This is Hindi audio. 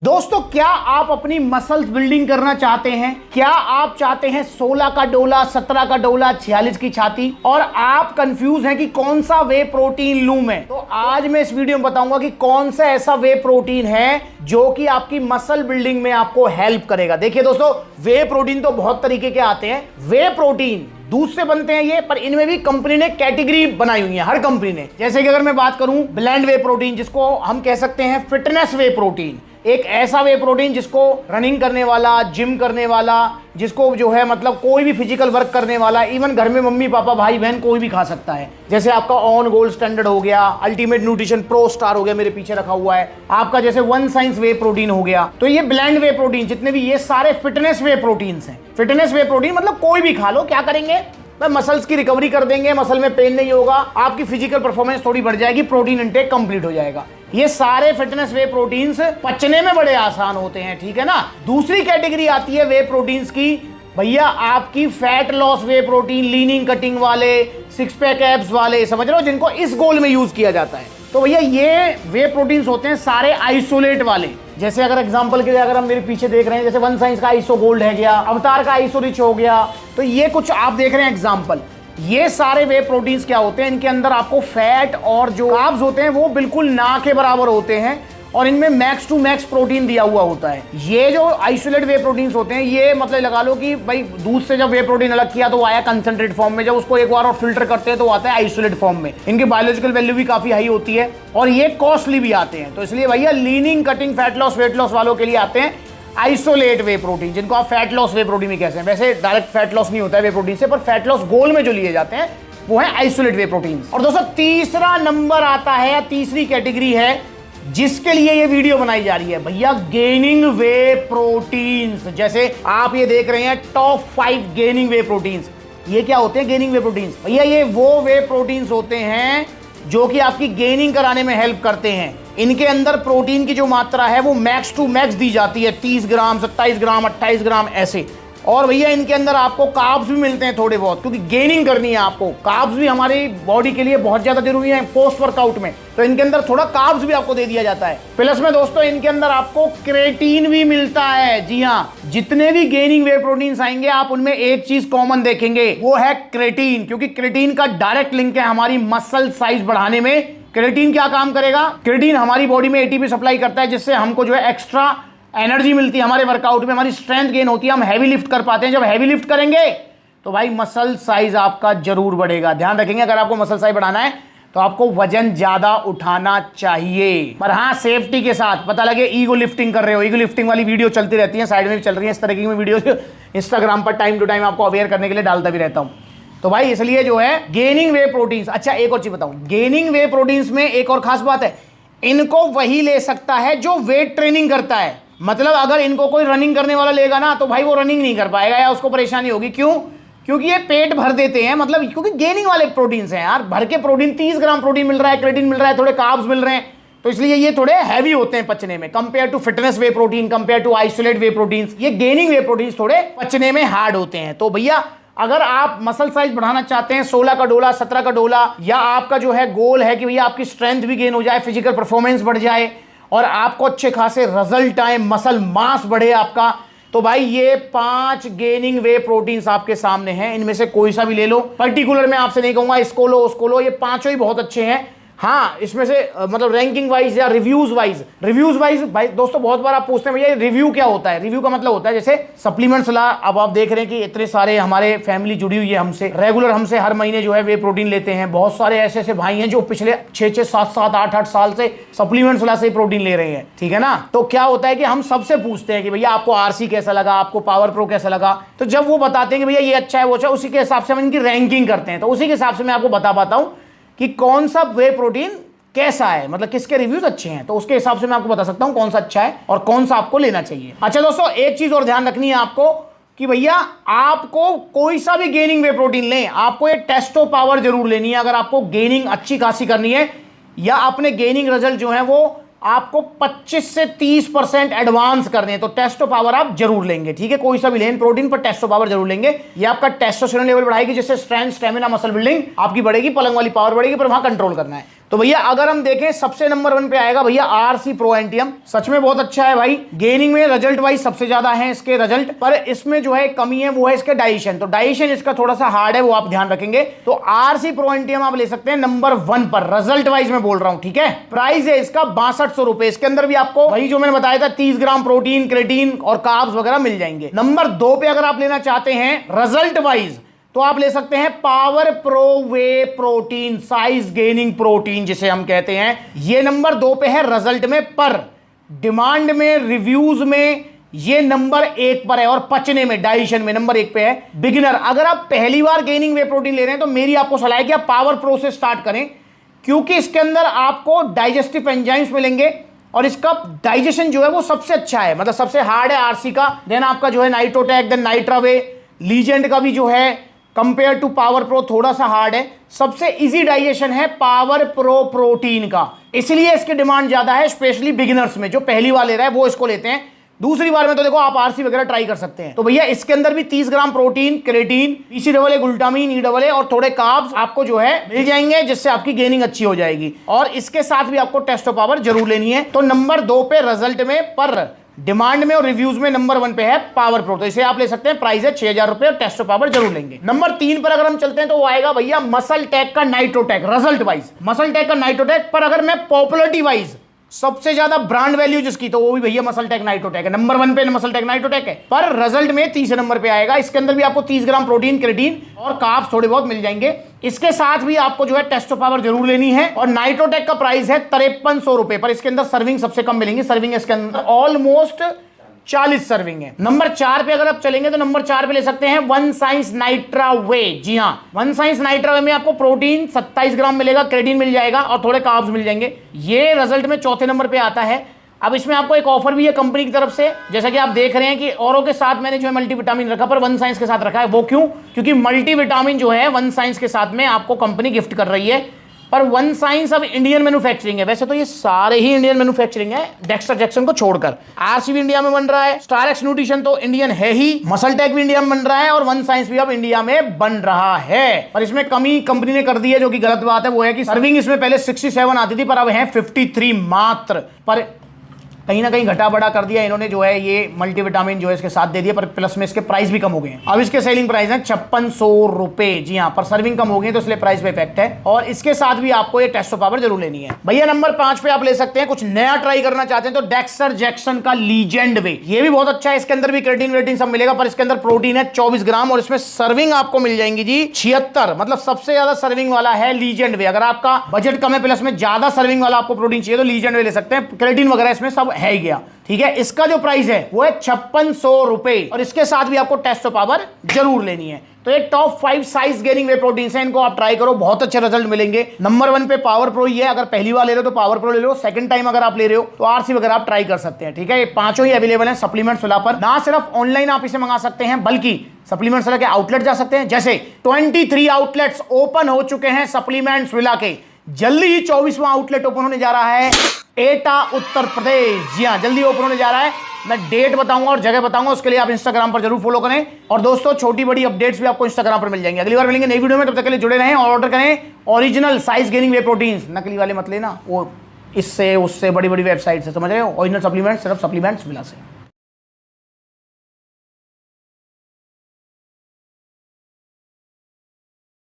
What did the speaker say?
दोस्तों, क्या आप अपनी मसल्स बिल्डिंग करना चाहते हैं? क्या आप चाहते हैं 16 का डोला, 17 का डोला, 46 की छाती, और आप कंफ्यूज हैं कि कौन सा वे प्रोटीन लूं मैं? तो आज मैं इस वीडियो में बताऊंगा कि कौन सा ऐसा वे प्रोटीन है जो कि आपकी मसल बिल्डिंग में आपको हेल्प करेगा। देखिए दोस्तों, वे प्रोटीन तो बहुत तरीके के आते हैं। वे प्रोटीन दूध से बनते हैं ये, पर इनमें भी कंपनी ने कैटेगरी बनाई हुई है, हर कंपनी ने। जैसे कि अगर मैं बात करूं ब्लेंड वे प्रोटीन, जिसको हम कह सकते हैं फिटनेस वे प्रोटीन, एक ऐसा वे प्रोटीन जिसको रनिंग करने वाला, जिम करने वाला, जिसको जो है मतलब कोई भी फिजिकल वर्क करने वाला, इवन घर में मम्मी पापा भाई बहन कोई भी खा सकता है। जैसे आपका ऑन गोल्ड स्टैंडर्ड हो गया, अल्टीमेट न्यूट्रिशन प्रो स्टार हो गया, मेरे पीछे रखा हुआ है आपका, जैसे वन साइंस वे प्रोटीन हो गया। तो ये ब्लेंड वे प्रोटीन जितने भी, ये सारे फिटनेस वे प्रोटीन्स हैं। फिटनेस वे प्रोटीन मतलब कोई भी खा लो, क्या करेंगे, मसल्स की रिकवरी कर देंगे, मसल में पेन नहीं होगा, आपकी फिजिकल परफॉर्मेंस थोड़ी बढ़ जाएगी, प्रोटीन इंटेक कंप्लीट हो जाएगा। ये सारे फिटनेस वे प्रोटीन्स पचने में बड़े आसान होते हैं, ठीक है ना। दूसरी कैटेगरी आती है वे प्रोटीन्स की, भैया आपकी फैट लॉस वे प्रोटीन, लीनिंग कटिंग वाले, सिक्स पैक एब्स वाले, समझ रहे हो, जिनको इस गोल में यूज किया जाता है। तो भैया ये वे प्रोटीन्स होते हैं सारे आइसोलेट वाले। जैसे अगर एग्जांपल के लिए अगर हम मेरे पीछे देख रहे हैं, जैसे वन साइंस का आइसो गोल्ड है गया, अवतार का आइसो रिच हो गया, तो ये कुछ आप देख रहे हैं एग्जांपल। ये सारे वे प्रोटीन्स क्या होते हैं, इनके अंदर आपको फैट और जो कार्ब्स होते हैं वो बिल्कुल ना के बराबर होते हैं, और इनमें मैक्स टू मैक्स प्रोटीन दिया हुआ होता है। ये जो आइसोलेट वे प्रोटीन्स होते हैं, ये मतलब लगा लो कि भाई दूध से जब वे प्रोटीन अलग किया तो वो आया कंसंट्रेट फॉर्म में, जब उसको एक बार और फिल्टर करते हैं तो आता है आइसोलेट फॉर्म में। इनकी बायोलॉजिकल वैल्यू भी काफी हाई होती है और ये कॉस्टली भी आते हैं। तो इसलिए भैया leaning cutting fat loss weight loss वालों के लिए आते हैं आइसोलेट वे प्रोटीन, जिनको आप फैट लॉस वे प्रोटीन भी कहते हैं। वैसे डायरेक्ट फैट लॉस नहीं होता है वे प्रोटीन से, पर फैट लॉस गोल में जो लिए जाते हैं वो है आइसोलेट वे प्रोटीन। और दोस्तों तीसरा नंबर आता है, तीसरी कैटेगरी है जिसके लिए ये वीडियो बनाई जा रही है, भैया गेनिंग वे प्रोटीन्स। जैसे आप ये देख रहे हैं टॉप 5 गेनिंग वे प्रोटीन्स। ये क्या होते हैं गेनिंग वे प्रोटीन्स? भैया ये वो वे प्रोटीन्स होते हैं जो कि आपकी गेनिंग कराने में हेल्प करते हैं। इनके अंदर प्रोटीन की जो मात्रा है वो मैक्स टू मैक्स दी जाती है, 30 ग्राम, 27 ग्राम, 28 ग्राम ऐसे। और भैया इनके अंदर आपको कार्ब्स भी मिलते हैं थोड़े बहुत, क्योंकि गेनिंग करनी है आपको। कार्ब्स भी हमारी बॉडी के लिए बहुत ज्यादा जरूरी है पोस्ट वर्कआउट में, तो इनके अंदर थोड़ा कार्ब्स भी आपको दे दिया जाता है। प्लस में दोस्तों इनके अंदर आपको क्रेटीन भी मिलता है। जी हाँ, जितने भी गेनिंग वे प्रोटीन्स आएंगे आप उनमें एक चीज कॉमन देखेंगे, वो है क्रेटीन, क्योंकि क्रेटीन का डायरेक्ट लिंक है हमारी मसल साइज बढ़ाने में। क्रेटीन क्या काम करेगा? क्रेटीन हमारी बॉडी में एटीपी सप्लाई करता है, जिससे हमको जो है एक्स्ट्रा एनर्जी मिलती है हमारे वर्कआउट में, हमारी स्ट्रेंथ गेन होती है, हम हैवी लिफ्ट कर पाते हैं। जब हैवी लिफ्ट करेंगे तो भाई मसल साइज आपका जरूर बढ़ेगा। ध्यान रखेंगे, अगर आपको मसल साइज बढ़ाना है तो आपको वजन ज्यादा उठाना चाहिए, पर हाँ सेफ्टी के साथ। पता लगे ईगो लिफ्टिंग कर रहे हो, ईगो लिफ्टिंग वाली वीडियो चलती रहती है, साइड में भी चल रही है, इस तरह की मैं वीडियो इंस्टाग्राम पर टाइम टू टाइम आपको अवेयर करने के लिए डालता भी रहता हूं। तो भाई इसलिए जो है गेनिंग वे प्रोटीन्स। अच्छा एक और चीज बताऊं, गेनिंग वे प्रोटीन्स में एक और खास बात है, इनको वही ले सकता है जो वेट ट्रेनिंग करता है। मतलब अगर इनको कोई रनिंग करने वाला लेगा ना, तो भाई वो रनिंग नहीं कर पाएगा या उसको परेशानी होगी। क्यों? क्योंकि ये पेट भर देते हैं, मतलब क्योंकि गेनिंग वाले प्रोटीन्स हैं यार, भर के प्रोटीन, 30 ग्राम प्रोटीन मिल रहा है, क्रेटीन मिल रहा है, थोड़े कार्ब्स मिल रहे हैं, तो इसलिए ये थोड़े हैवी होते हैं पचने में, compare to fitness whey protein, compare to isolate whey proteins. ये गेनिंग वे प्रोटीन्स थोड़े पचने में हार्ड होते हैं। तो भैया अगर आप मसल साइज बढ़ाना चाहते हैं, 16 का डोला, 17 का डोला, या आपका जो है गोल है कि भैया आपकी स्ट्रेंथ भी गेन हो जाए, फिजिकल परफॉर्मेंस बढ़ जाए और आपको अच्छे खासे रिजल्ट आए, मसल मास बढ़े आपका, तो भाई ये 5 गेनिंग वे प्रोटीन्स आपके सामने हैं। इनमें से कोई सा भी ले लो, पर्टिकुलर मैं आपसे नहीं कहूंगा इसको लो उसको लो, ये पांचों ही बहुत अच्छे हैं। हाँ, इसमें से मतलब रैंकिंग वाइज या रिव्यूज वाइज भाई दोस्तों बहुत बार आप पूछते हैं भैया रिव्यू क्या होता है। रिव्यू का मतलब होता है जैसे सप्लीमेंट्स ला, अब आप देख रहे हैं कि इतने सारे हमारे फैमिली जुड़ी हुई है हमसे, रेगुलर हमसे हर महीने जो है वे प्रोटीन लेते हैं। बहुत सारे ऐसे ऐसे भाई हैं जो पिछले 6-6, 7-7, 8-8 साल से सप्लीमेंट्स ला से प्रोटीन ले रहे हैं, ठीक है ना। तो क्या होता है कि हम सबसे पूछते हैं कि भैया आपको आरसी कैसा लगा, आपको पावर प्रो कैसा लगा, तो जब वो बताते हैं कि भैया ये अच्छा है वो अच्छा है, उसी के हिसाब से हम इनकी रैंकिंग करते हैं। तो उसी के हिसाब से मैं आपको बता पाता हूं कि कौन सा वे प्रोटीन कैसा है, मतलब किसके रिव्यूज अच्छे हैं, तो उसके हिसाब से मैं आपको बता सकता हूं कौन सा अच्छा है और कौन सा आपको लेना चाहिए। अच्छा दोस्तों एक चीज और ध्यान रखनी है आपको कि भैया आपको कोई सा भी गेनिंग वे प्रोटीन लें, आपको ये टेस्टो पावर जरूर लेनी है। अगर आपको गेनिंग अच्छी खासी करनी है या अपने गेनिंग रिजल्ट जो है वो आपको 25 से 30% एडवांस करने हैं, तो टेस्टो पावर आप जरूर लेंगे, ठीक है। कोई सा भी लें प्रोटीन पर टेस्टो पावर जरूर लेंगे। ये आपका टेस्टोस्टेरोन लेवल बढ़ाएगी, जिससे स्ट्रेंथ, स्टेमिना, मसल बिल्डिंग आपकी बढ़ेगी, पलंग वाली पावर बढ़ेगी, पर वहां कंट्रोल करना है। तो भैया अगर हम देखें सबसे नंबर 1 पे आएगा भैया आरसी प्रो एंटियम। सच में बहुत अच्छा है भाई, गेनिंग में रिजल्ट वाइज सबसे ज्यादा है इसके रिजल्ट, पर इसमें जो है कमी है वो है इसके डाइजेशन। तो डाइजेशन इसका थोड़ा सा हार्ड है, वो आप ध्यान रखेंगे। तो आरसी प्रो एंटियम आप ले सकते हैं नंबर 1 पर, रिजल्ट वाइज में बोल रहा हूं, ठीक है। प्राइस है इसका 6200 रुपए। इसके अंदर भी आपको वही जो मैंने बताया था 30 ग्राम प्रोटीन, क्रेटीन और कार्ब्स वगैरह मिल जाएंगे। नंबर 2 पे अगर आप लेना चाहते हैं रिजल्ट वाइज तो आप ले सकते हैं पावर प्रो वे प्रोटीन, साइज गेनिंग प्रोटीन जिसे हम कहते हैं। ये नंबर 2 पे है रिजल्ट में, पर डिमांड में, रिव्यूज में ये नंबर 1 पर है, और पचने में, डाइजेशन में नंबर 1 पे है। बिगिनर, अगर आप पहली बार गेनिंग वे प्रोटीन ले रहे हैं तो मेरी आपको सलाह है कि आप पावर प्रो से स्टार्ट करें, क्योंकि इसके अंदर आपको डाइजेस्टिव एंजाइम्स मिलेंगे और इसका डाइजेशन जो है वो सबसे अच्छा है, मतलब सबसे हार्ड है आरसी का। देन आपका जो है नाइट्रोटेक, देन नाइट्रावे, लीजेंड का भी जो है कंपेयर टू पावर प्रो थोड़ा सा हार्ड है। सबसे इजी डाइजेशन है पावर प्रो प्रोटीन का, इसलिए इसकी डिमांड ज्यादा है, स्पेशली बिगिनर्स में। जो पहली बार ले रहा है वो इसको लेते हैं, दूसरी बार में तो देखो आप आरसी वगैरह ट्राई कर सकते हैं। तो भैया इसके अंदर भी 30 gram protein, creatine, PC double A, glutamine, E double A और थोड़े कार्ब्स आपको जो है मिल जाएंगे, जिससे आपकी गेनिंग अच्छी हो जाएगी। और इसके साथ भी आपको टेस्टो पावर जरूर लेनी है। तो नंबर 2 पे रिजल्ट में, पर डिमांड में और रिव्यूज में नंबर 1 पे है पावर प्रो, तो इसे आप ले सकते हैं। प्राइस है 6000 रुपए और टेस्टो पावर जरूर लेंगे। नंबर 3 पर अगर हम चलते हैं तो वो आएगा भैया मसल टेक का Nitrotech. Result wise muscle tech का नाइट्रोटेक, पर अगर मैं पॉपुलरिटी वाइज सबसे ज्यादा ब्रांड वैल्यू जिसकी, तो वो भी भैया मसल टेक नाइट्रोटेक है। नंबर 1 पे मसल टेक नाइट्रोटेक है, पर रिजल्ट में तीसरे नंबर पे आएगा। इसके अंदर भी आपको 30 ग्राम प्रोटीन, क्रेटीन और कार्ब्स थोड़े बहुत मिल जाएंगे। इसके साथ भी आपको जो है टेस्टो पावर जरूर लेनी है। और नाइट्रोटेक का प्राइस है 5300 रुपए, पर इसके अंदर सर्विंग सबसे कम मिलेंगी। सर्विंग इसके अंदर ऑलमोस्ट 40 सर्विंग है। नंबर 4 पे अगर आप चलेंगे तो नंबर 4 पे ले सकते हैं वन साइंस नाइट्रा वे। जी हाँ, वन साइंस नाइट्रा वे में आपको प्रोटीन 27 ग्राम मिलेगा, क्रेटीन मिल जाएगा और थोड़े कार्ब्स मिल जाएंगे। ये रिजल्ट में चौथे नंबर पे आता है। अब इसमें आपको एक ऑफर भी है कंपनी की तरफ से, जैसा कि आप देख रहे हैं कि औरों के साथ मैंने जो है मल्टीविटामिन रखा, पर वन साइंस के साथ रखा है। वो क्यों? क्योंकि मल्टीविटामिन जो है वन साइंस के साथ में आपको कंपनी गिफ्ट कर रही है। पर वन साइंस अब इंडियन मैन्युफैक्चरिंग है, वैसे तो ये सारे ही इंडियन मैन्युफैक्चरिंग है डेक्स्टर जैक्सन को छोड़कर। आरसी भी इंडिया में बन रहा है, स्टार एक्स न्यूट्रिशन तो इंडियन है ही, मसल टेक भी इंडिया में बन रहा है और वन साइंस भी अब इंडिया में बन रहा है। पर इसमें कमी कंपनी ने कर दी है, जो कि गलत बात है। वो है कि सर्विंग इसमें पहले 67 आती थी, पर अब है 53 मात्र। पर कहीं ना कहीं घटा बढ़ा कर दिया इन्होंने, जो है ये मल्टीविटामिन जो है इसके साथ दे दिया, पर प्लस में इसके प्राइस भी कम हो गए हैं। अब इसके सेलिंग प्राइस है 5600 रुपए। जी हाँ, पर सर्विंग कम हो गई तो इसलिए प्राइस पे इफेक्ट है। और इसके साथ भी आपको ये टेस्टो पावर जरूर लेनी है। भैया नंबर 5 पे आप ले सकते हैं, कुछ नया ट्राई करना चाहते हैं तो डेक्स्टर जैक्सन का लीजेंड वे, ये भी बहुत अच्छा है। इसके अंदर भी क्रेटीन वेटीन सब मिलेगा, पर इसके अंदर प्रोटीन है 24 ग्राम और इसमें सर्विंग आपको मिल जाएंगी जी 76। मतलब सबसे ज्यादा सर्विंग वाला है लीजेंड वे। अगर आपका बजट कम है प्लस में ज्यादा सर्विंग वाला आपको प्रोटीन चाहिए तो लीजेंड वे ले सकते हैं। क्रेटीन वगैरह इसमें सब है ही गया, ठीक है। इसका जो प्राइस है वो है 5600 रुपए और इसके साथ भी आपको टेस्टो पावर जरूर लेनी है। तो ये टॉप 5 साइज गेनिंग वे प्रोटीन है, इनको आप ट्राई करो, बहुत अच्छे रिजल्ट मिलेंगे। नंबर 1 पे पावर प्रो ही है, अगर पहली बार ले रहे हो तो पावर प्रो ले लो, सेकंड टाइम अगर आप ले रहे हो तो आरसी वगैरह आप ट्राई कर सकते हैं, ठीक है। ये पांचों ही अवेलेबल है सप्लीमेंट्स विला पर। ना सिर्फ ऑनलाइन आप इसे मंगा सकते हैं, बल्कि सप्लीमेंट्स विला के आउटलेट जा सकते हैं। जैसे 23 आउटलेट्स ओपन हो चुके हैं सप्लीमेंट्स विला के, जल्दी ही 24वां आउटलेट ओपन होने जा रहा है एटा उत्तर प्रदेश। जी हाँ, जल्दी ओपन होने जा रहा है। मैं डेट बताऊंगा और जगह बताऊंगा, उसके लिए आप इंस्टाग्राम पर जरूर फॉलो करें। और दोस्तों छोटी बड़ी अपडेट्स भी आपको इंस्टाग्राम पर मिल जाएंगे। अगली बार मिलेंगे नई वीडियो में, तब तक के लिए जुड़े रहें और ऑर्डर करें original size gaining whey proteins. नकली वाले मत लेना, वो इससे उससे बड़ी बड़ी वेबसाइट से, समझ रहे हो। ओरिजिनल सप्लीमेंट्स सिर्फ सप्लीमेंट्स विला से।